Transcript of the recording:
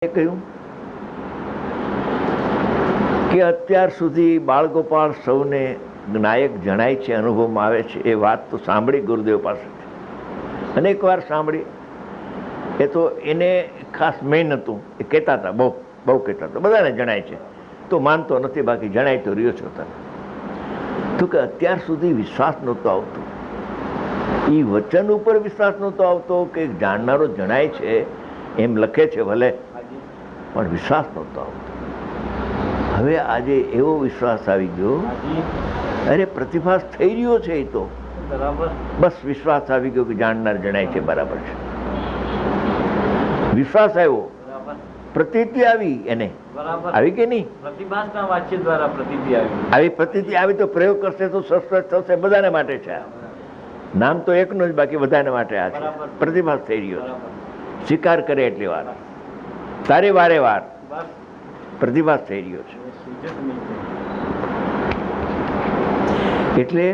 કહ્યું કે અત્યાર સુધી બાળગોપાળ સૌને નાયક જણાય છે, અનુભવમાં આવે છે. એ વાત તો સાંભળી ગુરુદેવ પાસેથી અનેક વાર સાંભળી. એ તો એને ખાસ મેઇન હતું, એ કહેતા હતા, બહુ બહુ કહેતા હતા, બધાને જણાય છે. તો માનતો નથી, બાકી જણાય તો રહ્યો છો તને. તો કે અત્યાર સુધી વિશ્વાસ નહોતો આવતો, એ વચન ઉપર વિશ્વાસ નહોતો આવતો કે જાણનારો જણાય છે એમ લખે છે ભલે, પણ વિશ્વાસ નહોતો આવતો. હવે આજે એવો વિશ્વાસ આવી ગયો, અરે પ્રતિભાસ થઈ રહ્યો છે. એ તો બસ વિશ્વાસ આવી ગયો કે જાણનાર જણાય છે, બરાબર છે. વિશ્વાસ આવ્યો, પ્રતીતિ આવી, એને આવી કે નહીં? પ્રતિભાસના વાક્ય દ્વારા પ્રતીતિ આવી. આવી પ્રતીતિ આવી તો પ્રયોગ કરશે તો સસ્પેન્સ થશે, બધાને માટે છે. નામ તો એકનું જ, બાકી બધાને માટે આ છે. પ્રતિભાસ થઈ રહ્યો છે, સ્વીકાર કરે એટલી વાર, તારે વારે વાર પ્રતિભાસ થઈ રહ્યો છે. એટલે